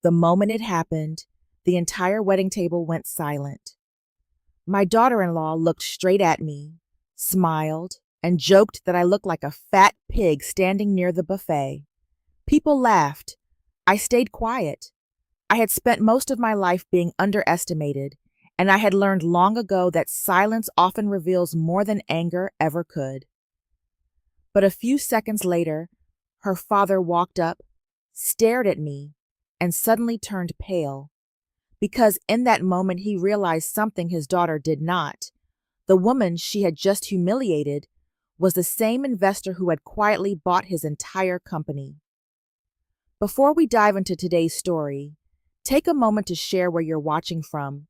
The moment it happened, the entire wedding table went silent. My daughter-in-law looked straight at me, smiled, and joked that I looked like a fat pig standing near the buffet. People laughed. I stayed quiet. I had spent most of my life being underestimated, and I had learned long ago that silence often reveals more than anger ever could. But a few seconds later, her father walked up, stared at me, and suddenly turned pale. Because in that moment he realized something his daughter did not. The woman she had just humiliated was the same investor who had quietly bought his entire company. Before we dive into today's story, take a moment to share where you're watching from.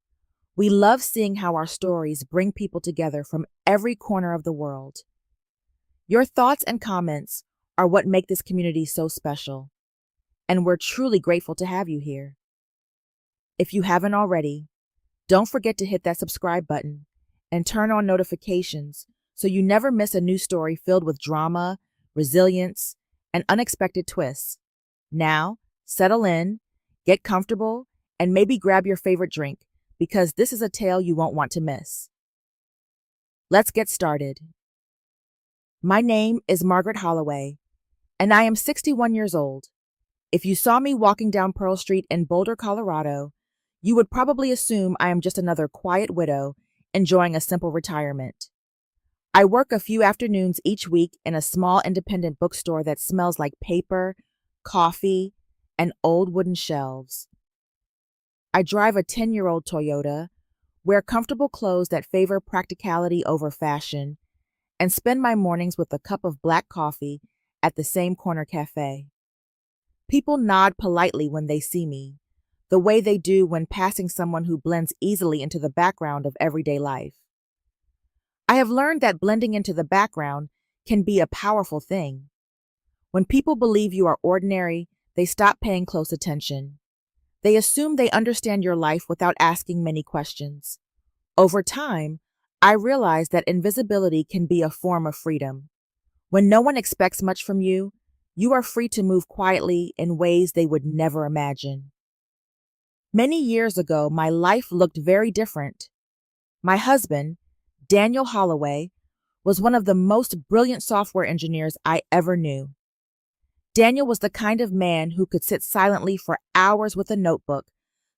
We love seeing how our stories bring people together from every corner of the world. Your thoughts and comments are what make this community so special, and we're truly grateful to have you here. If you haven't already, don't forget to hit that subscribe button and turn on notifications so you never miss a new story filled with drama, resilience, and unexpected twists. Now, settle in, get comfortable, and maybe grab your favorite drink because this is a tale you won't want to miss. Let's get started. My name is Margaret Holloway, and I am 61 years old. If you saw me walking down Pearl Street in Boulder, Colorado, you would probably assume I am just another quiet widow enjoying a simple retirement. I work a few afternoons each week in a small independent bookstore that smells like paper, coffee, and old wooden shelves. I drive a 10-year-old Toyota, wear comfortable clothes that favor practicality over fashion, and spend my mornings with a cup of black coffee at the same corner cafe. People nod politely when they see me, the way they do when passing someone who blends easily into the background of everyday life. I have learned that blending into the background can be a powerful thing. When people believe you are ordinary, they stop paying close attention. They assume they understand your life without asking many questions. Over time, I realized that invisibility can be a form of freedom. When no one expects much from you, you are free to move quietly in ways they would never imagine. Many years ago, my life looked very different. My husband, Daniel Holloway, was one of the most brilliant software engineers I ever knew. Daniel was the kind of man who could sit silently for hours with a notebook,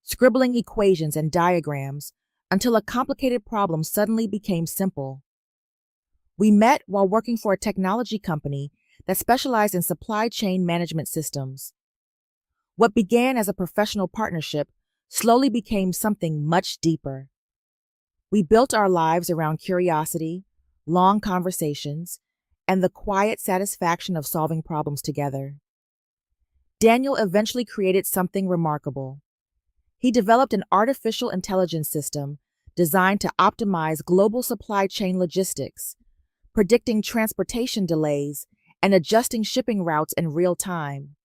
scribbling equations and diagrams until a complicated problem suddenly became simple. We met while working for a technology company that specialized in supply chain management systems. What began as a professional partnership slowly became something much deeper. We built our lives around curiosity, long conversations, and the quiet satisfaction of solving problems together. Daniel eventually created something remarkable. He developed an artificial intelligence system designed to optimize global supply chain logistics, predicting transportation delays and adjusting shipping routes in real time.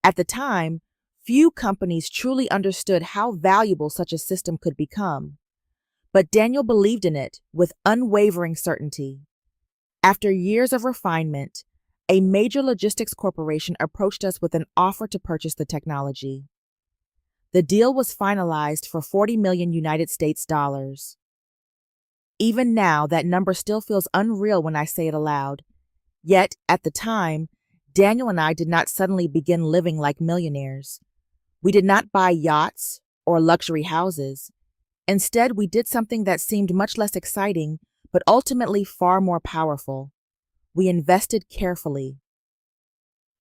At the time, few companies truly understood how valuable such a system could become, but Daniel believed in it with unwavering certainty. After years of refinement, a major logistics corporation approached us with an offer to purchase the technology. The deal was finalized for $40 million United States dollars. Even now, that number still feels unreal when I say it aloud. Yet, at the time, Daniel and I did not suddenly begin living like millionaires. We did not buy yachts or luxury houses. Instead, we did something that seemed much less exciting, but ultimately far more powerful. We invested carefully.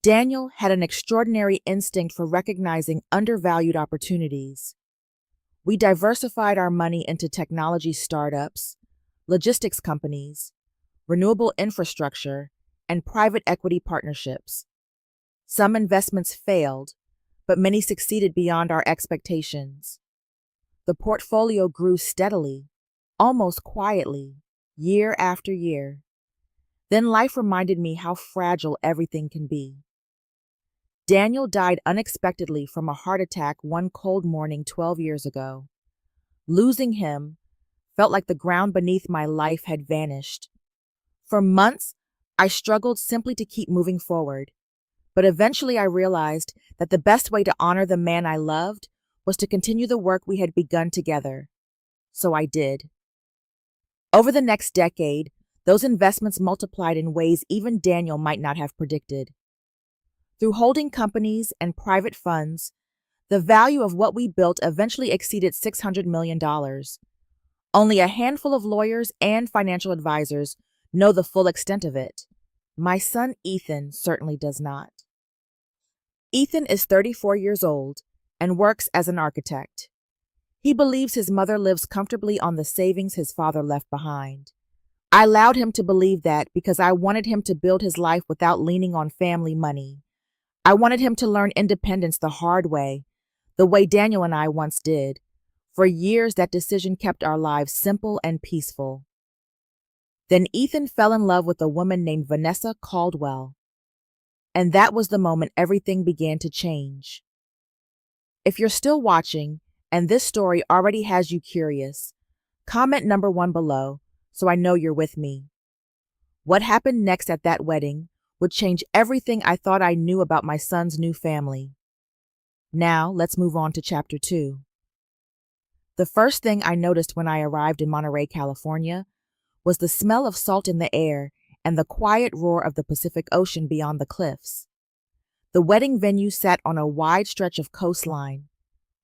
Daniel had an extraordinary instinct for recognizing undervalued opportunities. We diversified our money into technology startups, logistics companies, renewable infrastructure, and private equity partnerships. Some investments failed, but many succeeded beyond our expectations. The portfolio grew steadily, almost quietly, year after year. Then life reminded me how fragile everything can be. Daniel died unexpectedly from a heart attack one cold morning 12 years ago. Losing him felt like the ground beneath my life had vanished. For months, I struggled simply to keep moving forward. But eventually I realized that the best way to honor the man I loved was to continue the work we had begun together. So I did. Over the next decade, those investments multiplied in ways even Daniel might not have predicted. Through holding companies and private funds, the value of what we built eventually exceeded $600 million. Only a handful of lawyers and financial advisors know the full extent of it. My son Ethan certainly does not. Ethan is 34 years old and works as an architect. He believes his mother lives comfortably on the savings his father left behind. I allowed him to believe that because I wanted him to build his life without leaning on family money. I wanted him to learn independence the hard way, the way Daniel and I once did. For years, that decision kept our lives simple and peaceful. Then Ethan fell in love with a woman named Vanessa Caldwell. And that was the moment everything began to change. If you're still watching, and this story already has you curious, comment number 1 below so I know you're with me. What happened next at that wedding would change everything I thought I knew about my son's new family. Now, let's move on to chapter 2. The first thing I noticed when I arrived in Monterey, California, was the smell of salt in the air and the quiet roar of the Pacific Ocean beyond the cliffs. The wedding venue sat on a wide stretch of coastline,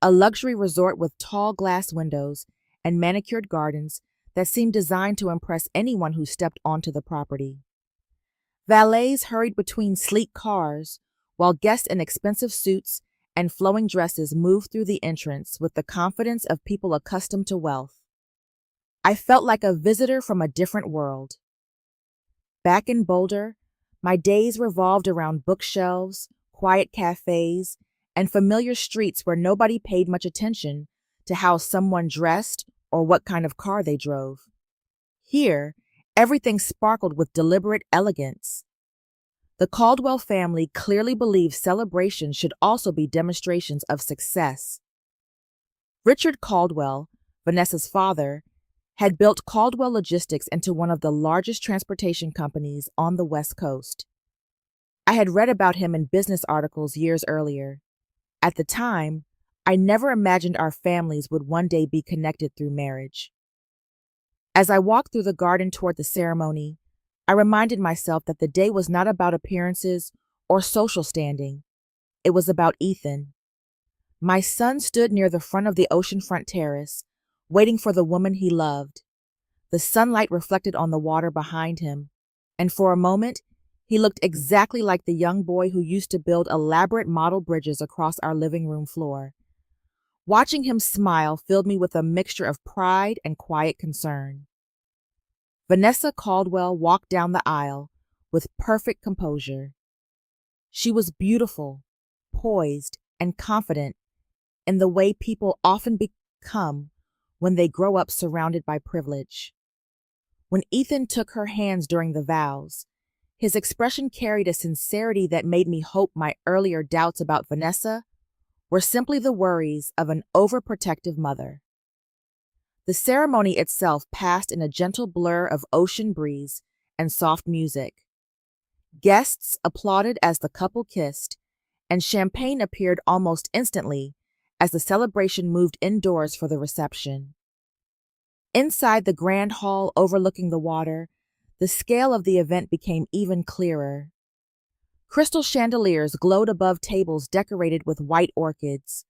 a luxury resort with tall glass windows and manicured gardens that seemed designed to impress anyone who stepped onto the property. Valets hurried between sleek cars, while guests in expensive suits and flowing dresses moved through the entrance with the confidence of people accustomed to wealth. I felt like a visitor from a different world. Back in Boulder, my days revolved around bookshelves, quiet cafes, and familiar streets where nobody paid much attention to how someone dressed or what kind of car they drove. Here, everything sparkled with deliberate elegance. The Caldwell family clearly believed celebrations should also be demonstrations of success. Richard Caldwell, Vanessa's father, had built Caldwell Logistics into one of the largest transportation companies on the West Coast. I had read about him in business articles years earlier. At the time, I never imagined our families would one day be connected through marriage. As I walked through the garden toward the ceremony, I reminded myself that the day was not about appearances or social standing. It was about Ethan. My son stood near the front of the oceanfront terrace, waiting for the woman he loved. The sunlight reflected on the water behind him, and for a moment, he looked exactly like the young boy who used to build elaborate model bridges across our living room floor. Watching him smile filled me with a mixture of pride and quiet concern. Vanessa Caldwell walked down the aisle with perfect composure. She was beautiful, poised, and confident in the way people often become when they grow up surrounded by privilege. When Ethan took her hands during the vows, his expression carried a sincerity that made me hope my earlier doubts about Vanessa were simply the worries of an overprotective mother. The ceremony itself passed in a gentle blur of ocean breeze and soft music. Guests applauded as the couple kissed, and champagne appeared almost instantly as the celebration moved indoors for the reception. Inside the grand hall overlooking the water, the scale of the event became even clearer. Crystal chandeliers glowed above tables decorated with white orchids.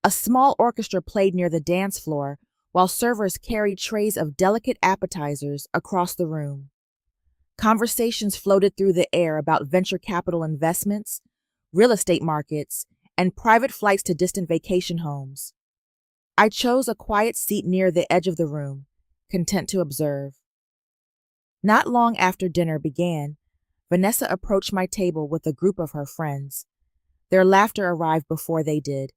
A small orchestra played near the dance floor, while servers carried trays of delicate appetizers across the room. Conversations floated through the air about venture capital investments, real estate markets, and private flights to distant vacation homes. I chose a quiet seat near the edge of the room, content to observe. Not long after dinner began, Vanessa approached my table with a group of her friends. Their laughter arrived before they did.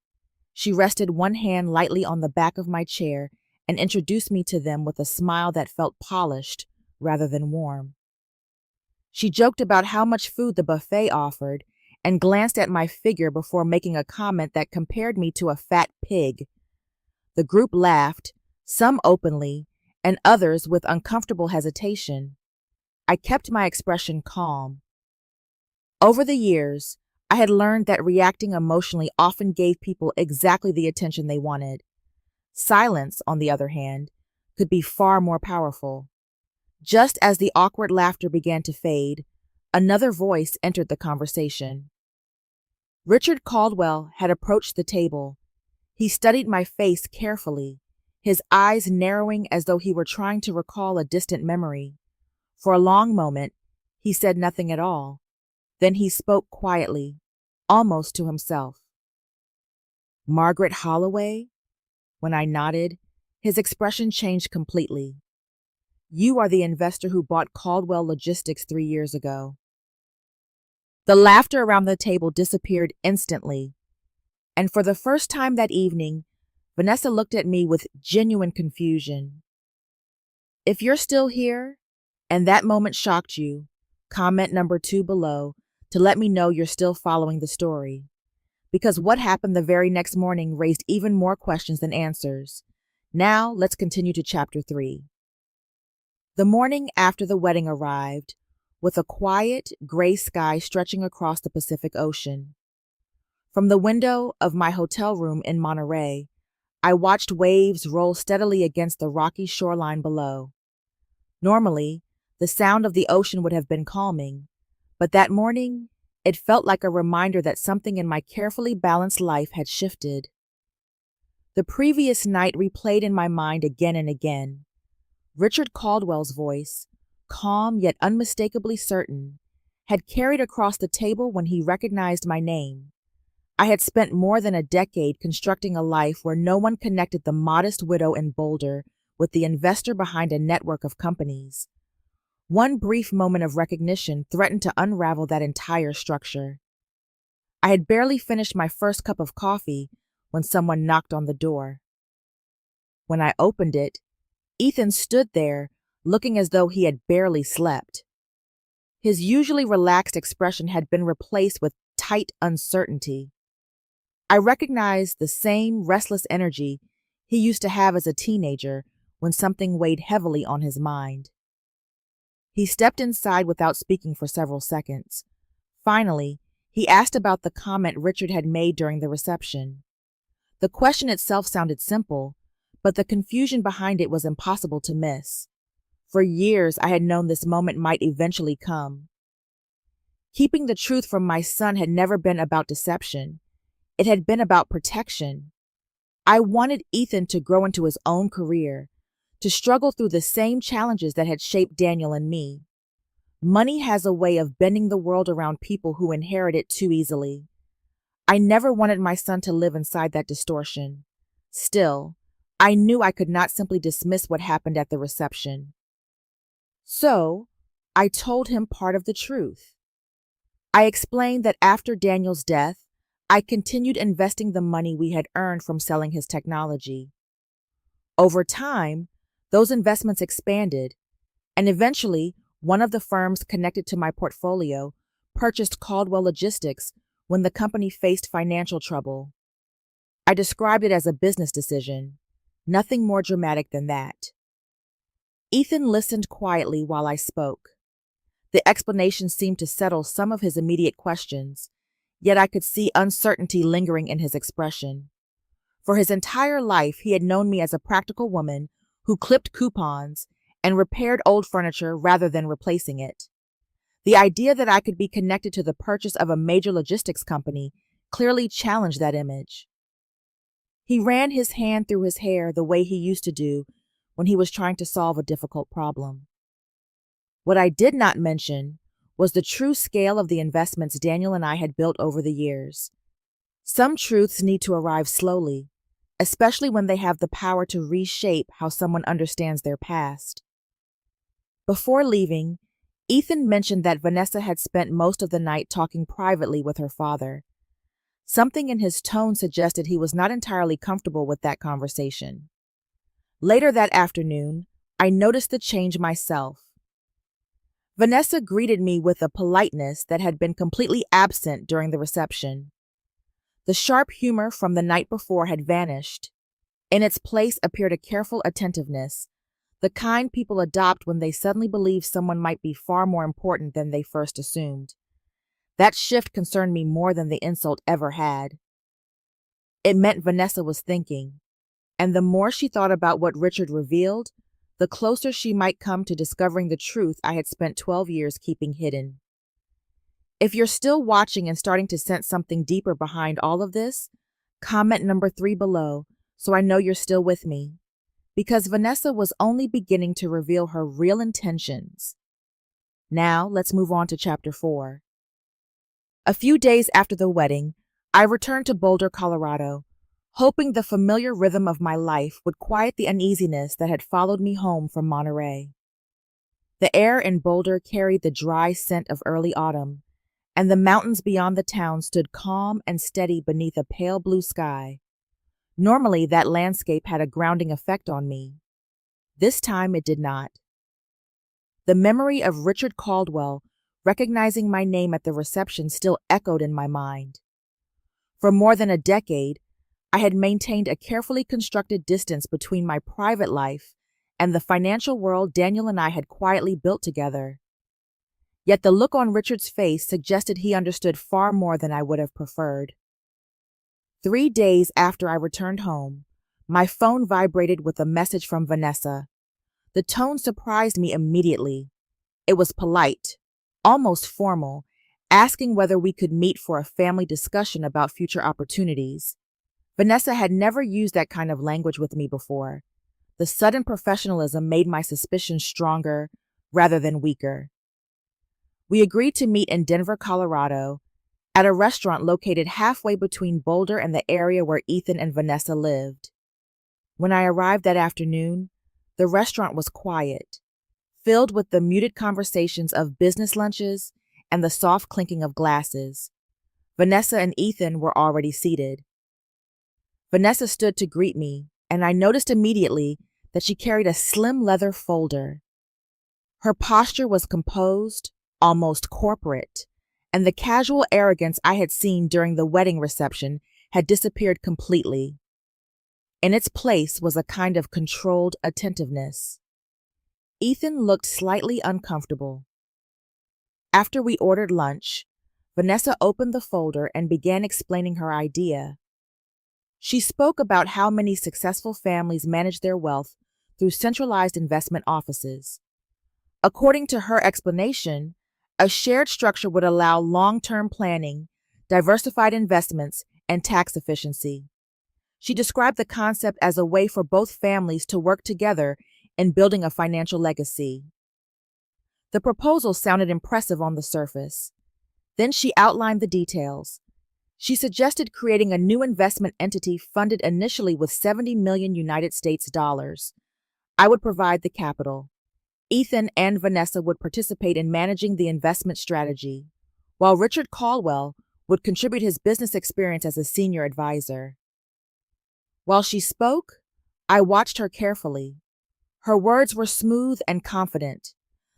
She rested one hand lightly on the back of my chair and introduced me to them with a smile that felt polished rather than warm. She joked about how much food the buffet offered and glanced at my figure before making a comment that compared me to a fat pig. The group laughed, some openly, and others with uncomfortable hesitation. I kept my expression calm. Over the years, I had learned that reacting emotionally often gave people exactly the attention they wanted. Silence, on the other hand, could be far more powerful. Just as the awkward laughter began to fade, another voice entered the conversation. Richard Caldwell had approached the table. He studied my face carefully, his eyes narrowing as though he were trying to recall a distant memory. For a long moment, he said nothing at all. Then he spoke quietly, almost to himself. "Margaret Holloway?" When I nodded, his expression changed completely. "You are the investor who bought Caldwell Logistics 3 years ago." The laughter around the table disappeared instantly, and for the first time that evening, Vanessa looked at me with genuine confusion. If you're still here, and that moment shocked you, comment number 2 below to let me know you're still following the story. Because what happened the very next morning raised even more questions than answers. Now, let's continue to Chapter 3. The morning after the wedding arrived, with a quiet, gray sky stretching across the Pacific Ocean. From the window of my hotel room in Monterey, I watched waves roll steadily against the rocky shoreline below. Normally, the sound of the ocean would have been calming, but that morning, it felt like a reminder that something in my carefully balanced life had shifted. The previous night replayed in my mind again and again. Richard Caldwell's voice, calm yet unmistakably certain, had carried across the table when he recognized my name. I had spent more than a decade constructing a life where no one connected the modest widow in Boulder with the investor behind a network of companies. One brief moment of recognition threatened to unravel that entire structure. I had barely finished my first cup of coffee when someone knocked on the door. When I opened it, Ethan stood there, looking as though he had barely slept. His usually relaxed expression had been replaced with tight uncertainty. I recognized the same restless energy he used to have as a teenager when something weighed heavily on his mind. He stepped inside without speaking for several seconds. Finally, he asked about the comment Richard had made during the reception. The question itself sounded simple, but the confusion behind it was impossible to miss. For years, I had known this moment might eventually come. Keeping the truth from my son had never been about deception. It had been about protection. I wanted Ethan to grow into his own career, to struggle through the same challenges that had shaped Daniel and me. Money has a way of bending the world around people who inherit it too easily. I never wanted my son to live inside that distortion. Still, I knew I could not simply dismiss what happened at the reception. So, I told him part of the truth. I explained that after Daniel's death, I continued investing the money we had earned from selling his technology. Over time, those investments expanded, and eventually, one of the firms connected to my portfolio purchased Caldwell Logistics when the company faced financial trouble. I described it as a business decision, nothing more dramatic than that. Ethan listened quietly while I spoke. The explanation seemed to settle some of his immediate questions, yet I could see uncertainty lingering in his expression. For his entire life, he had known me as a practical woman who clipped coupons and repaired old furniture rather than replacing it. The idea that I could be connected to the purchase of a major logistics company clearly challenged that image. He ran his hand through his hair the way he used to do when he was trying to solve a difficult problem. What I did not mention was the true scale of the investments Daniel and I had built over the years. Some truths need to arrive slowly, especially when they have the power to reshape how someone understands their past. Before leaving, Ethan mentioned that Vanessa had spent most of the night talking privately with her father. Something in his tone suggested he was not entirely comfortable with that conversation. Later that afternoon, I noticed the change myself. Vanessa greeted me with a politeness that had been completely absent during the reception. The sharp humor from the night before had vanished. In its place appeared a careful attentiveness, the kind people adopt when they suddenly believe someone might be far more important than they first assumed. That shift concerned me more than the insult ever had. It meant Vanessa was thinking, and the more she thought about what Richard revealed, the closer she might come to discovering the truth I had spent 12 years keeping hidden. If you're still watching and starting to sense something deeper behind all of this, comment number 3 below so I know you're still with me. Because Vanessa was only beginning to reveal her real intentions. Now, let's move on to chapter 4. A few days after the wedding, I returned to Boulder, Colorado, hoping the familiar rhythm of my life would quiet the uneasiness that had followed me home from Monterey. The air in Boulder carried the dry scent of early autumn, and the mountains beyond the town stood calm and steady beneath a pale blue sky. Normally, that landscape had a grounding effect on me. This time it did not. The memory of Richard Caldwell recognizing my name at the reception still echoed in my mind. For more than a decade, I had maintained a carefully constructed distance between my private life and the financial world Daniel and I had quietly built together. Yet the look on Richard's face suggested he understood far more than I would have preferred. 3 days after I returned home, my phone vibrated with a message from Vanessa. The tone surprised me immediately. It was polite, almost formal, asking whether we could meet for a family discussion about future opportunities. Vanessa had never used that kind of language with me before. The sudden professionalism made my suspicions stronger rather than weaker. We agreed to meet in Denver, Colorado, at a restaurant located halfway between Boulder and the area where Ethan and Vanessa lived. When I arrived that afternoon, the restaurant was quiet, filled with the muted conversations of business lunches and the soft clinking of glasses. Vanessa and Ethan were already seated. Vanessa stood to greet me, and I noticed immediately that she carried a slim leather folder. Her posture was composed, almost corporate, and the casual arrogance I had seen during the wedding reception had disappeared completely. In its place was a kind of controlled attentiveness. Ethan looked slightly uncomfortable. After we ordered lunch, Vanessa opened the folder and began explaining her idea. She spoke about how many successful families manage their wealth through centralized investment offices. According to her explanation, a shared structure would allow long-term planning, diversified investments, and tax efficiency. She described the concept as a way for both families to work together in building a financial legacy. The proposal sounded impressive on the surface. Then she outlined the details. She suggested creating a new investment entity funded initially with 70 million United States dollars. I would provide the capital. Ethan and Vanessa would participate in managing the investment strategy, while Richard Caldwell would contribute his business experience as a senior advisor. While she spoke, I watched her carefully. Her words were smooth and confident,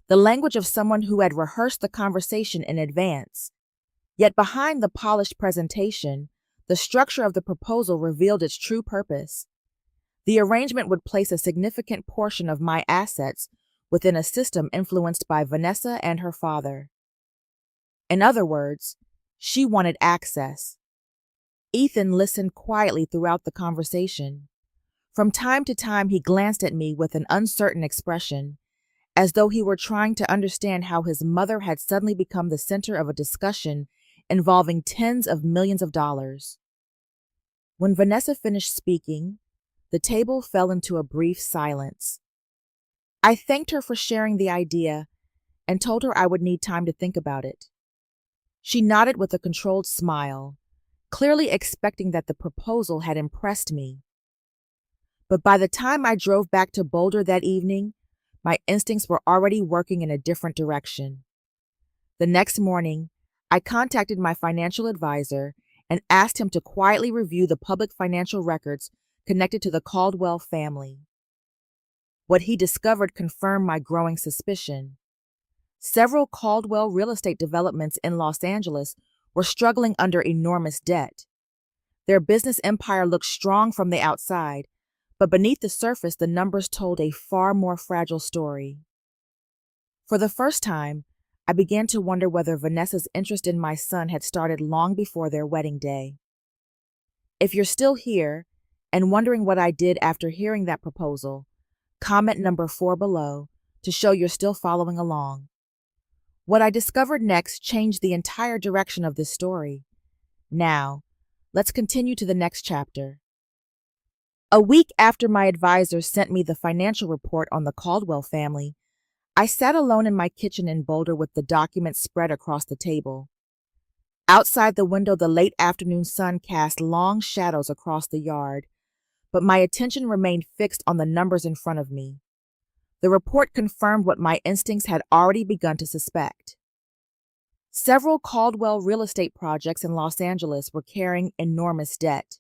the language of someone who had rehearsed the conversation in advance. Yet behind the polished presentation, the structure of the proposal revealed its true purpose. The arrangement would place a significant portion of my assets within a system influenced by Vanessa and her father. In other words, she wanted access. Ethan listened quietly throughout the conversation. From time to time, he glanced at me with an uncertain expression, as though he were trying to understand how his mother had suddenly become the center of a discussion involving tens of millions of dollars. When Vanessa finished speaking, the table fell into a brief silence. I thanked her for sharing the idea and told her I would need time to think about it. She nodded with a controlled smile, clearly expecting that the proposal had impressed me. But by the time I drove back to Boulder that evening, my instincts were already working in a different direction. The next morning, I contacted my financial advisor and asked him to quietly review the public financial records connected to the Caldwell family. What he discovered confirmed my growing suspicion. Several Caldwell real estate developments in Los Angeles were struggling under enormous debt. Their business empire looked strong from the outside, but beneath the surface, the numbers told a far more fragile story. For the first time, I I began to wonder whether Vanessa's interest in my son had started long before their wedding day. If you're still here and wondering what I did after hearing that proposal, comment number 4 below to show you're still following along. What I discovered next changed the entire direction of this story. Now, let's continue to the next chapter. A week after my advisor sent me the financial report on the Caldwell family, I sat alone in my kitchen in Boulder with the documents spread across the table. Outside the window, the late afternoon sun cast long shadows across the yard, but my attention remained fixed on the numbers in front of me. The report confirmed what my instincts had already begun to suspect. Several Caldwell real estate projects in Los Angeles were carrying enormous debt.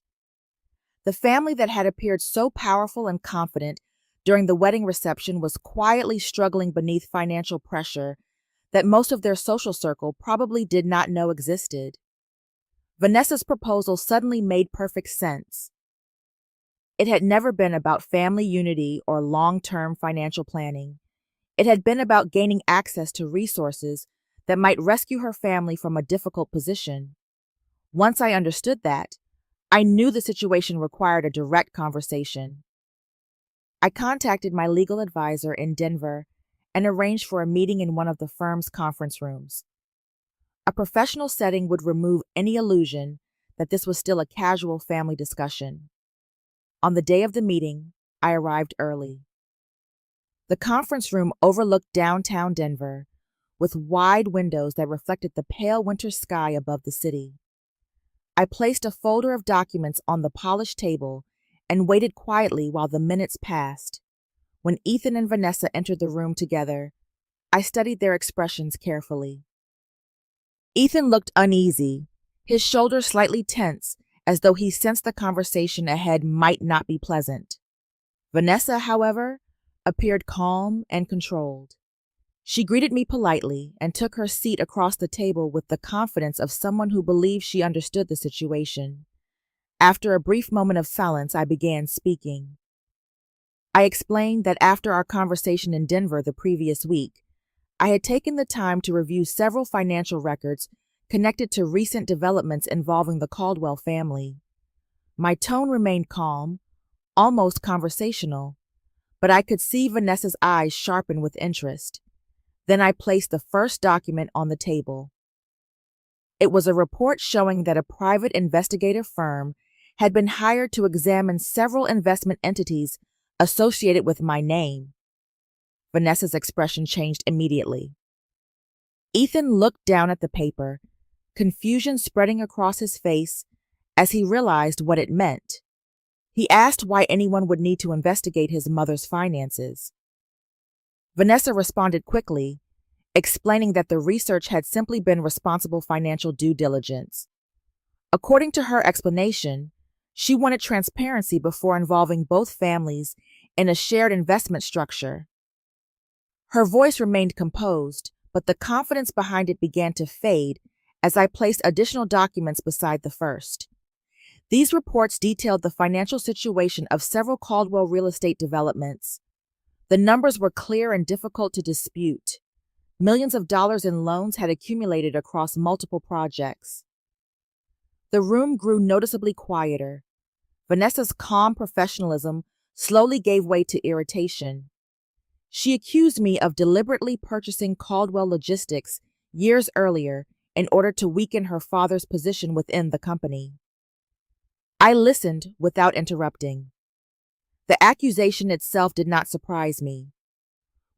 The family that had appeared so powerful and confident during the wedding reception was quietly struggling beneath financial pressure that most of their social circle probably did not know existed. Vanessa's proposal suddenly made perfect sense. It had never been about family unity or long-term financial planning. It had been about gaining access to resources that might rescue her family from a difficult position. Once I understood that, I knew the situation required a direct conversation. I contacted my legal advisor in Denver and arranged for a meeting in one of the firm's conference rooms. A professional setting would remove any illusion that this was still a casual family discussion. On the day of the meeting, I arrived early. The conference room overlooked downtown Denver, with wide windows that reflected the pale winter sky above the city. I placed a folder of documents on the polished table and waited quietly while the minutes passed. When Ethan and Vanessa entered the room together, I studied their expressions carefully. Ethan looked uneasy, his shoulders slightly tense, as though he sensed the conversation ahead might not be pleasant. Vanessa, however, appeared calm and controlled. She greeted me politely and took her seat across the table with the confidence of someone who believed she understood the situation. After a brief moment of silence, I began speaking. I explained that after our conversation in Denver the previous week, I had taken the time to review several financial records connected to recent developments involving the Caldwell family. My tone remained calm, almost conversational, but I could see Vanessa's eyes sharpen with interest. Then I placed the first document on the table. It was a report showing that a private investigative firm had been hired to examine several investment entities associated with my name. Vanessa's expression changed immediately. Ethan looked down at the paper, confusion spreading across his face as he realized what it meant. He asked why anyone would need to investigate his mother's finances. Vanessa responded quickly, explaining that the research had simply been responsible financial due diligence. According to her explanation, she wanted transparency before involving both families in a shared investment structure. Her voice remained composed, but the confidence behind it began to fade as I placed additional documents beside the first. These reports detailed the financial situation of several Caldwell real estate developments. The numbers were clear and difficult to dispute. Millions of dollars in loans had accumulated across multiple projects. The room grew noticeably quieter. Vanessa's calm professionalism slowly gave way to irritation. She accused me of deliberately purchasing Caldwell Logistics years earlier in order to weaken her father's position within the company. I listened without interrupting. The accusation itself did not surprise me.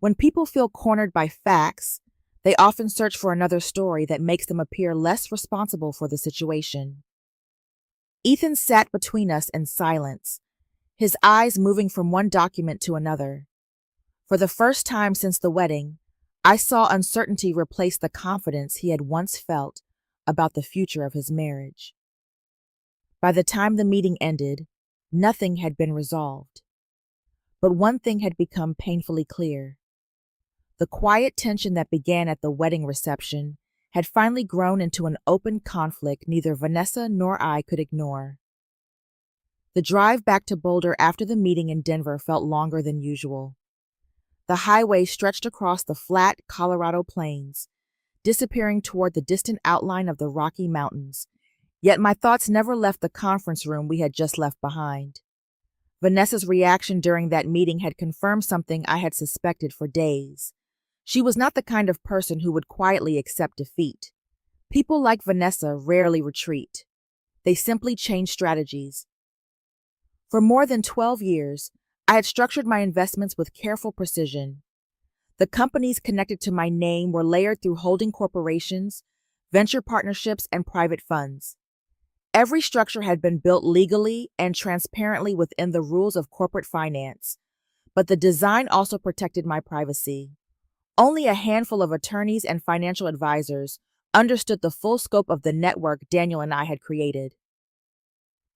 When people feel cornered by facts, they often search for another story that makes them appear less responsible for the situation. Ethan sat between us in silence, his eyes moving from one document to another. For the first time since the wedding, I saw uncertainty replace the confidence he had once felt about the future of his marriage. By the time the meeting ended, nothing had been resolved. But one thing had become painfully clear. The quiet tension that began at the wedding reception had finally grown into an open conflict neither Vanessa nor I could ignore. The drive back to Boulder after the meeting in Denver felt longer than usual. The highway stretched across the flat Colorado plains, disappearing toward the distant outline of the Rocky Mountains. Yet my thoughts never left the conference room we had just left behind. Vanessa's reaction during that meeting had confirmed something I had suspected for days. She was not the kind of person who would quietly accept defeat. People like Vanessa rarely retreat. They simply change strategies. For more than 12 years, I had structured my investments with careful precision. The companies connected to my name were layered through holding corporations, venture partnerships, and private funds. Every structure had been built legally and transparently within the rules of corporate finance, but the design also protected my privacy. Only a handful of attorneys and financial advisors understood the full scope of the network Daniel and I had created.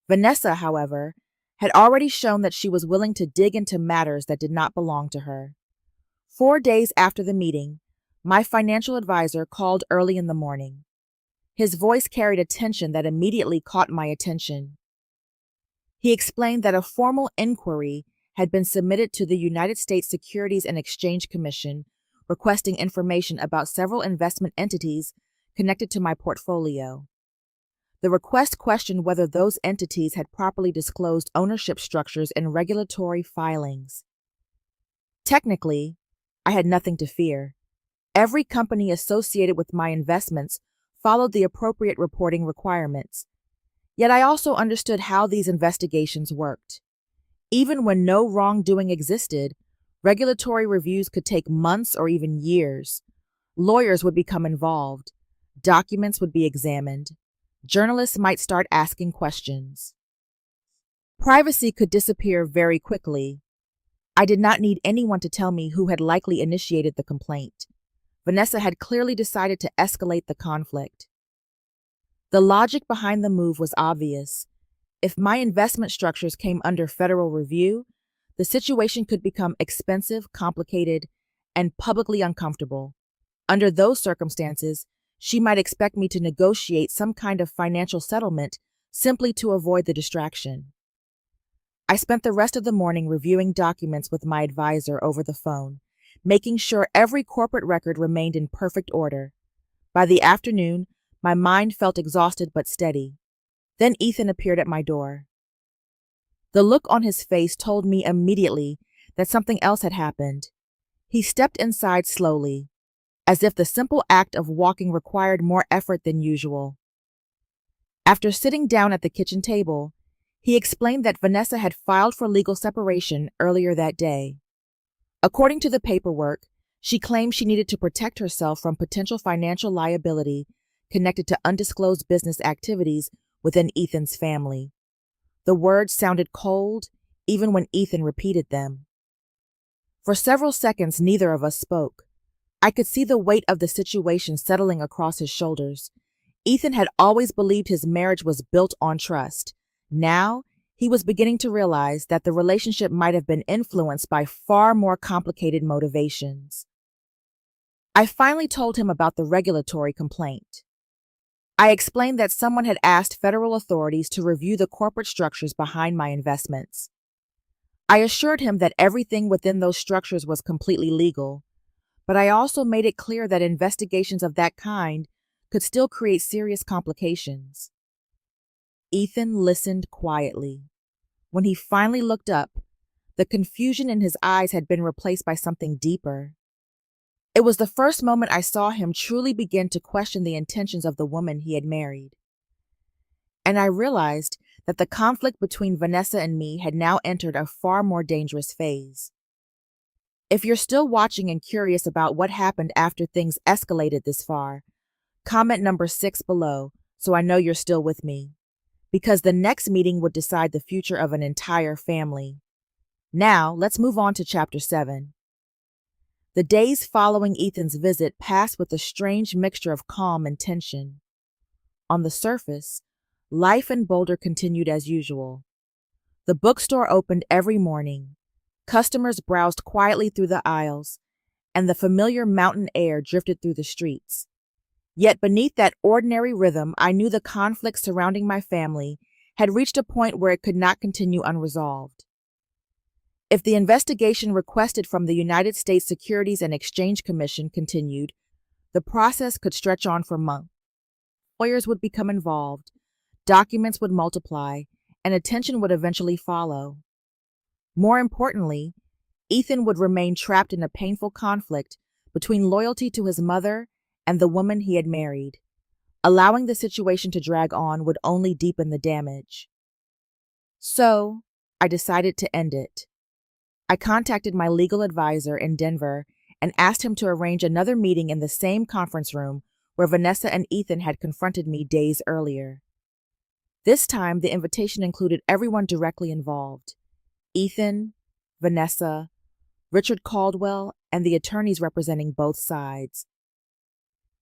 Vanessa, however, had already shown that she was willing to dig into matters that did not belong to her. 4 days after the meeting, my financial advisor called early in the morning. His voice carried a tension that immediately caught my attention. He explained that a formal inquiry had been submitted to the United States Securities and Exchange Commission requesting information about several investment entities connected to my portfolio. The request questioned whether those entities had properly disclosed ownership structures in regulatory filings. Technically, I had nothing to fear. Every company associated with my investments followed the appropriate reporting requirements. Yet I also understood how these investigations worked. Even when no wrongdoing existed, regulatory reviews could take months or even years. Lawyers would become involved. Documents would be examined. Journalists might start asking questions. Privacy could disappear very quickly. I did not need anyone to tell me who had likely initiated the complaint. Vanessa had clearly decided to escalate the conflict. The logic behind the move was obvious. If my investment structures came under federal review, the situation could become expensive, complicated, and publicly uncomfortable. Under those circumstances, she might expect me to negotiate some kind of financial settlement simply to avoid the distraction. I spent the rest of the morning reviewing documents with my advisor over the phone, making sure every corporate record remained in perfect order. By the afternoon, my mind felt exhausted but steady. Then Ethan appeared at my door. The look on his face told me immediately that something else had happened. He stepped inside slowly, as if the simple act of walking required more effort than usual. After sitting down at the kitchen table, he explained that Vanessa had filed for legal separation earlier that day. According to the paperwork, she claimed she needed to protect herself from potential financial liability connected to undisclosed business activities within Ethan's family. The words sounded cold, even when Ethan repeated them. For several seconds, neither of us spoke. I could see the weight of the situation settling across his shoulders. Ethan had always believed his marriage was built on trust. Now, he was beginning to realize that the relationship might have been influenced by far more complicated motivations. I finally told him about the regulatory complaint. I explained that someone had asked federal authorities to review the corporate structures behind my investments. I assured him that everything within those structures was completely legal, but I also made it clear that investigations of that kind could still create serious complications. Ethan listened quietly. When he finally looked up, the confusion in his eyes had been replaced by something deeper. It was the first moment I saw him truly begin to question the intentions of the woman he had married. And I realized that the conflict between Vanessa and me had now entered a far more dangerous phase. If you're still watching and curious about what happened after things escalated this far, comment number 6 below so I know you're still with me. Because the next meeting would decide the future of an entire family. Now, let's move on to Chapter 7. The days following Ethan's visit passed with a strange mixture of calm and tension. On the surface, life in Boulder continued as usual. The bookstore opened every morning. Customers browsed quietly through the aisles, and the familiar mountain air drifted through the streets. Yet beneath that ordinary rhythm, I knew the conflict surrounding my family had reached a point where it could not continue unresolved. If the investigation requested from the United States Securities and Exchange Commission continued, The process could stretch on for months. Lawyers would become involved, documents would multiply, and attention would eventually follow. More importantly, Ethan would remain trapped in a painful conflict between loyalty to his mother and the woman he had married. Allowing the situation to drag on would only deepen the damage. So, I decided to end it. I contacted my legal advisor in Denver and asked him to arrange another meeting in the same conference room where Vanessa and Ethan had confronted me days earlier. This time, the invitation included everyone directly involved: Ethan, Vanessa, Richard Caldwell, and the attorneys representing both sides.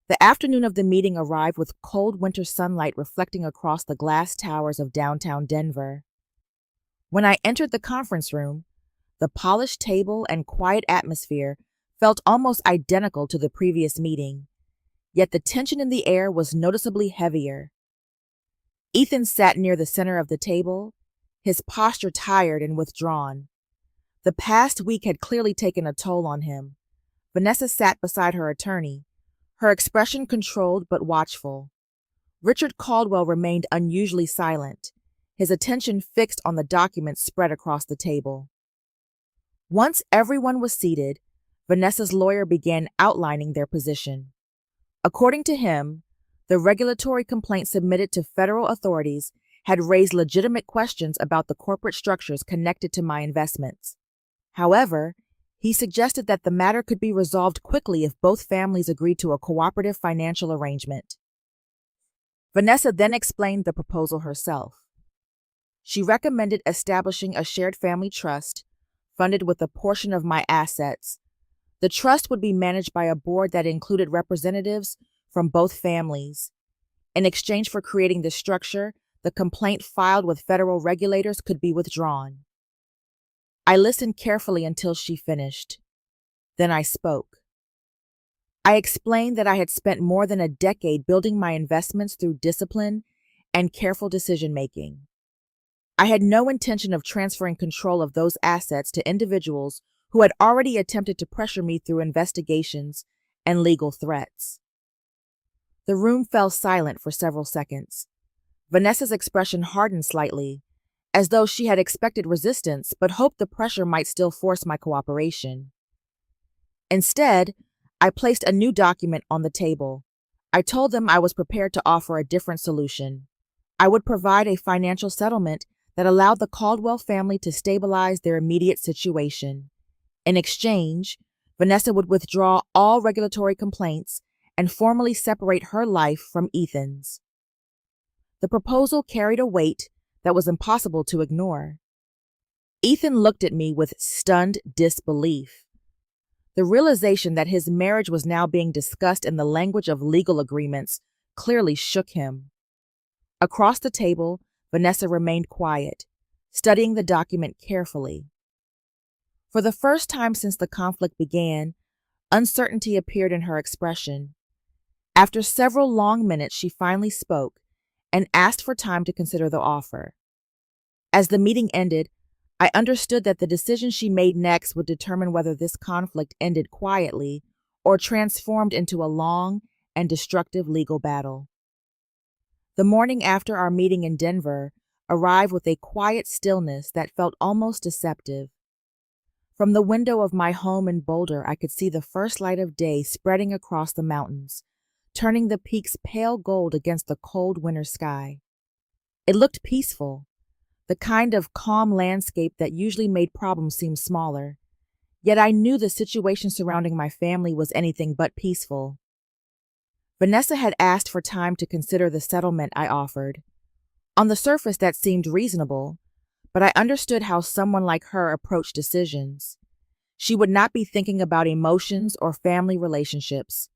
The afternoon of the meeting arrived with cold winter sunlight reflecting across the glass towers of downtown Denver. When I entered the conference room, the polished table and quiet atmosphere felt almost identical to the previous meeting, yet the tension in the air was noticeably heavier. Ethan sat near the center of the table, his posture tired and withdrawn. The past week had clearly taken a toll on him. Vanessa sat beside her attorney, her expression controlled but watchful. Richard Caldwell remained unusually silent, his attention fixed on the documents spread across the table. Once everyone was seated, Vanessa's lawyer began outlining their position. According to him, the regulatory complaint submitted to federal authorities had raised legitimate questions about the corporate structures connected to my investments. However, he suggested that the matter could be resolved quickly if both families agreed to a cooperative financial arrangement. Vanessa then explained the proposal herself. She recommended establishing a shared family trust, funded with a portion of my assets. The trust would be managed by a board that included representatives from both families. In exchange for creating this structure, the complaint filed with federal regulators could be withdrawn. I listened carefully until she finished. Then I spoke. I explained that I had spent more than a decade building my investments through discipline and careful decision-making. I had no intention of transferring control of those assets to individuals who had already attempted to pressure me through investigations and legal threats. The room fell silent for several seconds. Vanessa's expression hardened slightly, as though she had expected resistance but hoped the pressure might still force my cooperation. Instead, I placed a new document on the table. I told them I was prepared to offer a different solution. I would provide a financial settlement that allowed the Caldwell family to stabilize their immediate situation. In exchange, Vanessa would withdraw all regulatory complaints and formally separate her life from Ethan's. The proposal carried a weight that was impossible to ignore. Ethan looked at me with stunned disbelief. The realization that his marriage was now being discussed in the language of legal agreements clearly shook him. Across the table, Vanessa remained quiet, studying the document carefully. For the first time since the conflict began, uncertainty appeared in her expression. After several long minutes, she finally spoke and asked for time to consider the offer. As the meeting ended, I understood that the decision she made next would determine whether this conflict ended quietly or transformed into a long and destructive legal battle. The morning after our meeting in Denver arrived with a quiet stillness that felt almost deceptive. From the window of my home in Boulder, I could see the first light of day spreading across the mountains, turning the peaks pale gold against the cold winter sky. It looked peaceful, the kind of calm landscape that usually made problems seem smaller. Yet I knew the situation surrounding my family was anything but peaceful. Vanessa had asked for time to consider the settlement I offered. On the surface, that seemed reasonable, but I understood how someone like her approached decisions. She would not be thinking about emotions or family relationships.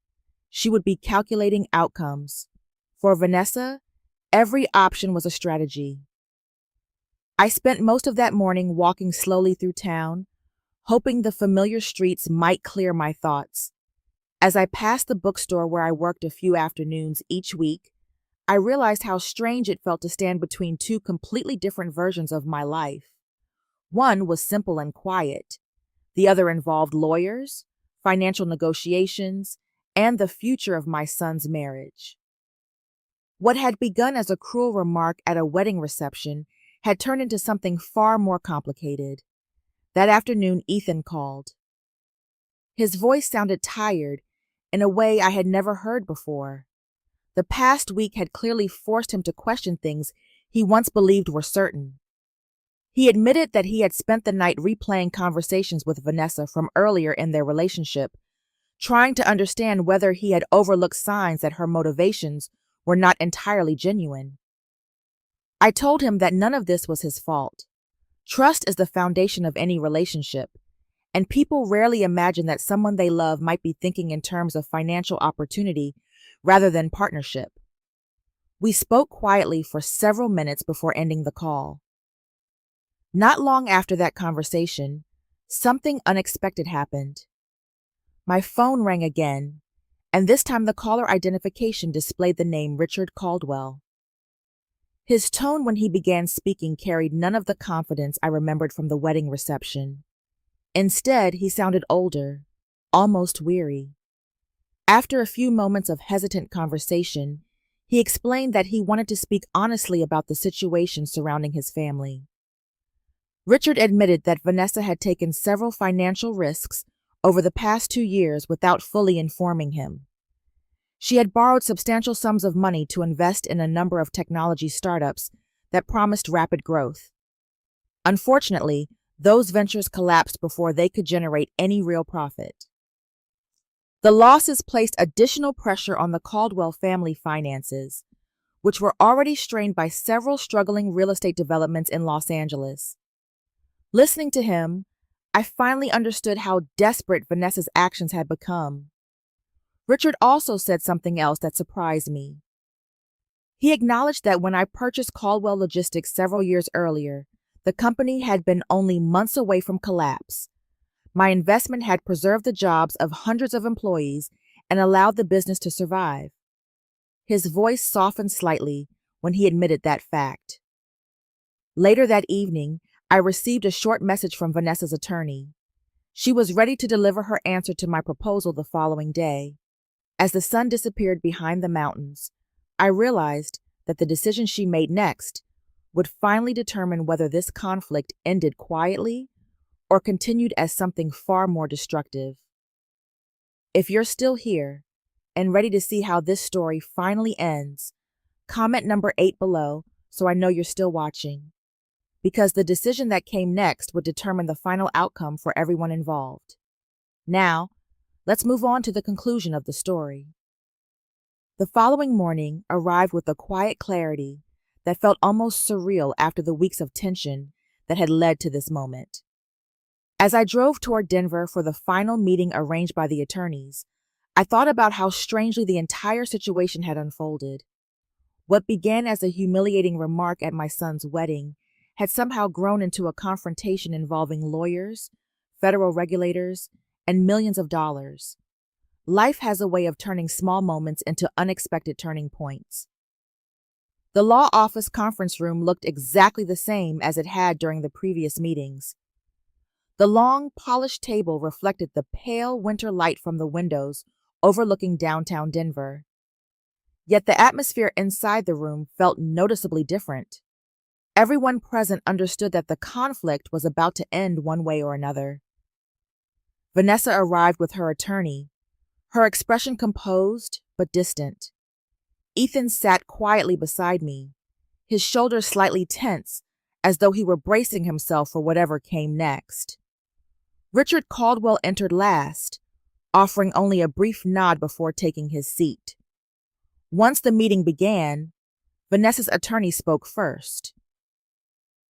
She would be calculating outcomes. For Vanessa, every option was a strategy. I spent most of that morning walking slowly through town, hoping the familiar streets might clear my thoughts. As I passed the bookstore where I worked a few afternoons each week, I realized how strange it felt to stand between two completely different versions of my life. One was simple and quiet. The other involved lawyers, financial negotiations, and the future of my son's marriage. What had begun as a cruel remark at a wedding reception had turned into something far more complicated. That afternoon, Ethan called. His voice sounded tired in a way I had never heard before. The past week had clearly forced him to question things he once believed were certain. He admitted that he had spent the night replaying conversations with Vanessa from earlier in their relationship, trying to understand whether he had overlooked signs that her motivations were not entirely genuine. I told him that none of this was his fault. Trust is the foundation of any relationship, and people rarely imagine that someone they love might be thinking in terms of financial opportunity rather than partnership. We spoke quietly for several minutes before ending the call. Not long after that conversation, something unexpected happened. My phone rang again, and this time the caller identification displayed the name Richard Caldwell. His tone when he began speaking carried none of the confidence I remembered from the wedding reception. Instead, he sounded older, almost weary. After a few moments of hesitant conversation, he explained that he wanted to speak honestly about the situation surrounding his family. Richard admitted that Vanessa had taken several financial risks over the past 2 years without fully informing him. She had borrowed substantial sums of money to invest in a number of technology startups that promised rapid growth. Unfortunately, those ventures collapsed before they could generate any real profit. The losses placed additional pressure on the Caldwell family finances, which were already strained by several struggling real estate developments in Los Angeles. Listening to him, I finally understood how desperate Vanessa's actions had become. Richard also said something else that surprised me. He acknowledged that when I purchased Caldwell Logistics several years earlier, the company had been only months away from collapse. My investment had preserved the jobs of hundreds of employees and allowed the business to survive. His voice softened slightly when he admitted that fact. Later that evening, I received a short message from Vanessa's attorney. She was ready to deliver her answer to my proposal the following day. As the sun disappeared behind the mountains, I realized that the decision she made next would finally determine whether this conflict ended quietly or continued as something far more destructive. If you're still here and ready to see how this story finally ends, comment number 8 below so I know you're still watching, because the decision that came next would determine the final outcome for everyone involved. Now, let's move on to the conclusion of the story. The following morning arrived with a quiet clarity that felt almost surreal after the weeks of tension that had led to this moment. As I drove toward Denver for the final meeting arranged by the attorneys, I thought about how strangely the entire situation had unfolded. What began as a humiliating remark at my son's wedding had somehow grown into a confrontation involving lawyers, federal regulators, and millions of dollars. Life has a way of turning small moments into unexpected turning points. The law office conference room looked exactly the same as it had during the previous meetings. The long, polished table reflected the pale winter light from the windows overlooking downtown Denver. Yet the atmosphere inside the room felt noticeably different. Everyone present understood that the conflict was about to end one way or another. Vanessa arrived with her attorney, her expression composed but distant. Ethan sat quietly beside me, his shoulders slightly tense, as though he were bracing himself for whatever came next. Richard Caldwell entered last, offering only a brief nod before taking his seat. Once the meeting began, Vanessa's attorney spoke first.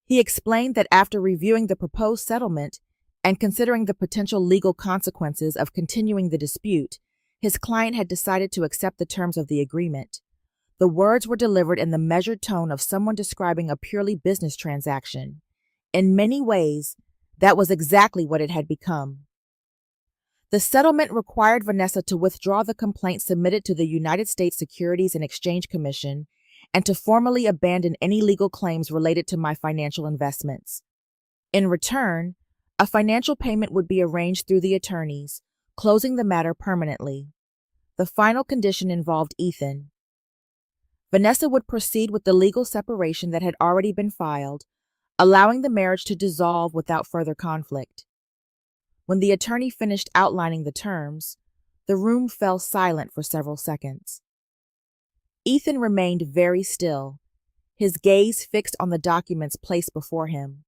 He explained that after reviewing the proposed settlement and considering the potential legal consequences of continuing the dispute, his client had decided to accept the terms of the agreement. The words were delivered in the measured tone of someone describing a purely business transaction. In many ways, that was exactly what it had become. The settlement required Vanessa to withdraw the complaint submitted to the United States Securities and Exchange Commission and to formally abandon any legal claims related to my financial investments. In return, a financial payment would be arranged through the attorneys, closing the matter permanently. The final condition involved Ethan. Vanessa would proceed with the legal separation that had already been filed, allowing the marriage to dissolve without further conflict. When the attorney finished outlining the terms, the room fell silent for several seconds. Ethan remained very still, his gaze fixed on the documents placed before him.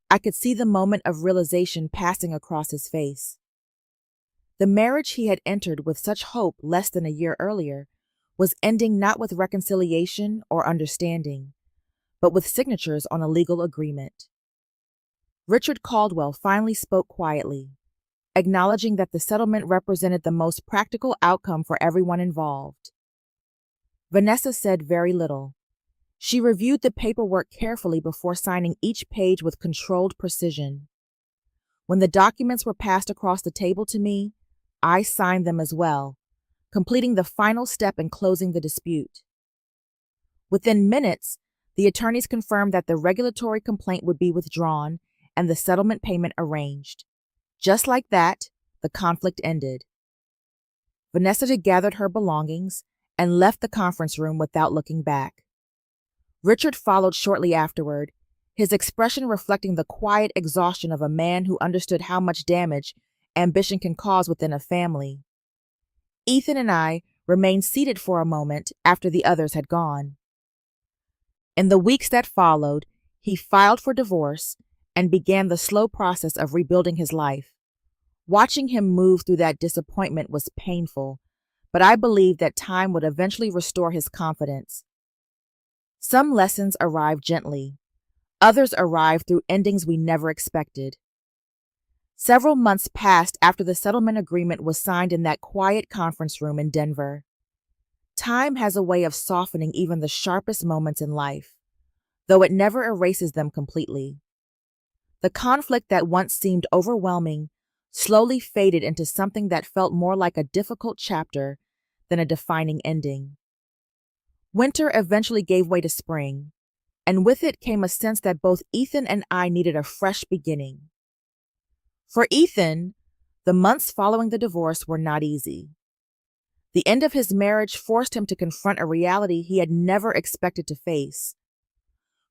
I could see the moment of realization passing across his face. The marriage he had entered with such hope less than a year earlier was ending not with reconciliation or understanding, but with signatures on a legal agreement. Richard Caldwell finally spoke quietly, acknowledging that the settlement represented the most practical outcome for everyone involved. Vanessa said very little. She reviewed the paperwork carefully before signing each page with controlled precision. When the documents were passed across the table to me, I signed them as well, completing the final step in closing the dispute. Within minutes, the attorneys confirmed that the regulatory complaint would be withdrawn and the settlement payment arranged. Just like that, the conflict ended. Vanessa gathered her belongings and left the conference room without looking back. Richard followed shortly afterward, his expression reflecting the quiet exhaustion of a man who understood how much damage ambition can cause within a family. Ethan and I remained seated for a moment after the others had gone. In the weeks that followed, he filed for divorce and began the slow process of rebuilding his life. Watching him move through that disappointment was painful, but I believed that time would eventually restore his confidence. Some lessons arrived gently. Others arrived through endings we never expected. Several months passed after the settlement agreement was signed in that quiet conference room in Denver. Time has a way of softening even the sharpest moments in life, though it never erases them completely. The conflict that once seemed overwhelming slowly faded into something that felt more like a difficult chapter than a defining ending. Winter eventually gave way to spring, and with it came a sense that both Ethan and I needed a fresh beginning. For Ethan, the months following the divorce were not easy. The end of his marriage forced him to confront a reality he had never expected to face.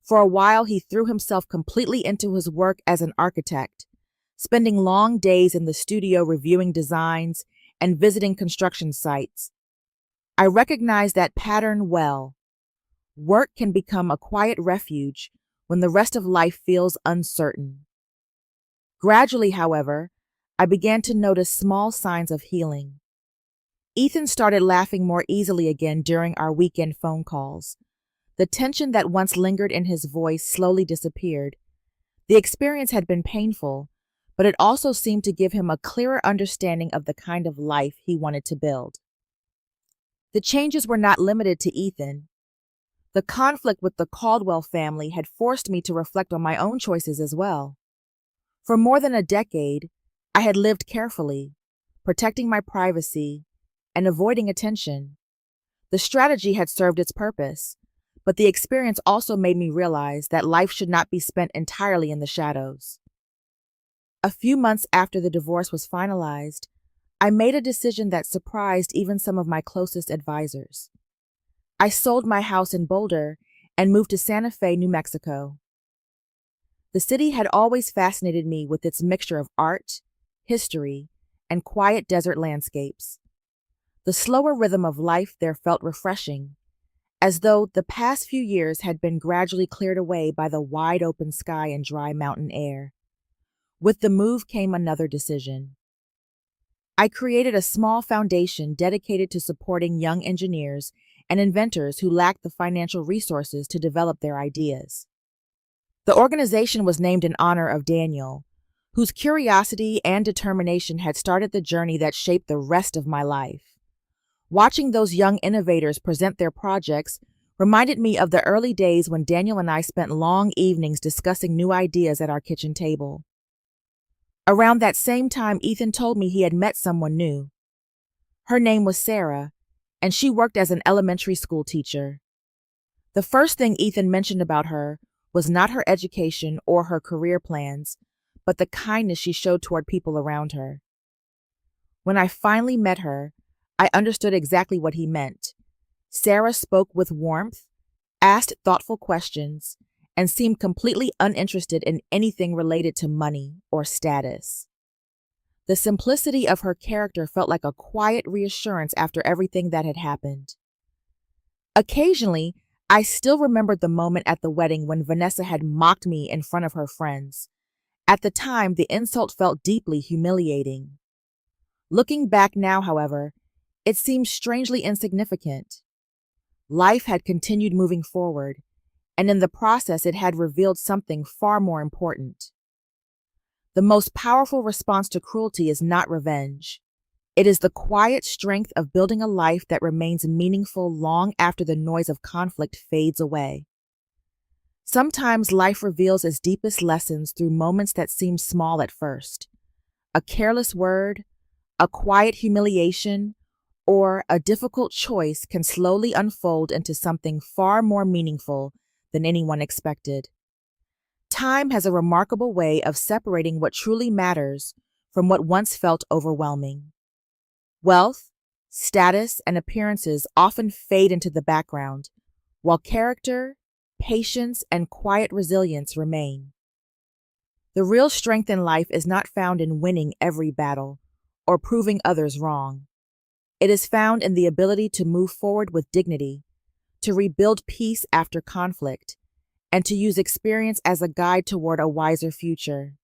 For a while, he threw himself completely into his work as an architect, spending long days in the studio reviewing designs and visiting construction sites. I recognized that pattern well. Work can become a quiet refuge when the rest of life feels uncertain. Gradually, however, I began to notice small signs of healing. Ethan started laughing more easily again during our weekend phone calls. The tension that once lingered in his voice slowly disappeared. The experience had been painful, but it also seemed to give him a clearer understanding of the kind of life he wanted to build. The changes were not limited to Ethan. The conflict with the Caldwell family had forced me to reflect on my own choices as well. For more than a decade, I had lived carefully, protecting my privacy and avoiding attention. The strategy had served its purpose, but the experience also made me realize that life should not be spent entirely in the shadows. A few months after the divorce was finalized, I made a decision that surprised even some of my closest advisors. I sold my house in Boulder and moved to Santa Fe, New Mexico. The city had always fascinated me with its mixture of art, history, and quiet desert landscapes. The slower rhythm of life there felt refreshing, as though the past few years had been gradually cleared away by the wide open sky and dry mountain air. With the move came another decision. I created a small foundation dedicated to supporting young engineers and inventors who lacked the financial resources to develop their ideas. The organization was named in honor of Daniel, whose curiosity and determination had started the journey that shaped the rest of my life. Watching those young innovators present their projects reminded me of the early days when Daniel and I spent long evenings discussing new ideas at our kitchen table. Around that same time, Ethan told me he had met someone new. Her name was Sarah, and she worked as an elementary school teacher. The first thing Ethan mentioned about her was not her education or her career plans, but the kindness she showed toward people around her. When I finally met her, I understood exactly what he meant. Sarah spoke with warmth, asked thoughtful questions, and seemed completely uninterested in anything related to money or status. The simplicity of her character felt like a quiet reassurance after everything that had happened. Occasionally, I still remembered the moment at the wedding when Vanessa had mocked me in front of her friends. At the time, the insult felt deeply humiliating. Looking back now, however, it seems strangely insignificant. Life had continued moving forward, and in the process it had revealed something far more important. The most powerful response to cruelty is not revenge. It is the quiet strength of building a life that remains meaningful long after the noise of conflict fades away. Sometimes life reveals its deepest lessons through moments that seem small at first. A careless word, a quiet humiliation, or a difficult choice can slowly unfold into something far more meaningful than anyone expected. Time has a remarkable way of separating what truly matters from what once felt overwhelming. Wealth, status, and appearances often fade into the background, while character, patience, and quiet resilience remain. The real strength in life is not found in winning every battle or proving others wrong. It is found in the ability to move forward with dignity, to rebuild peace after conflict, and to use experience as a guide toward a wiser future.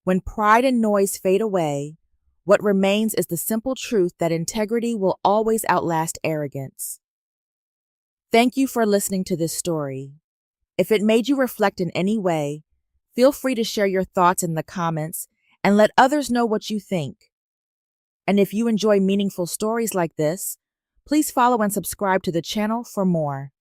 When pride and noise fade away, what remains is the simple truth that integrity will always outlast arrogance. Thank you for listening to this story. If it made you reflect in any way, feel free to share your thoughts in the comments and let others know what you think. And if you enjoy meaningful stories like this, please follow and subscribe to the channel for more.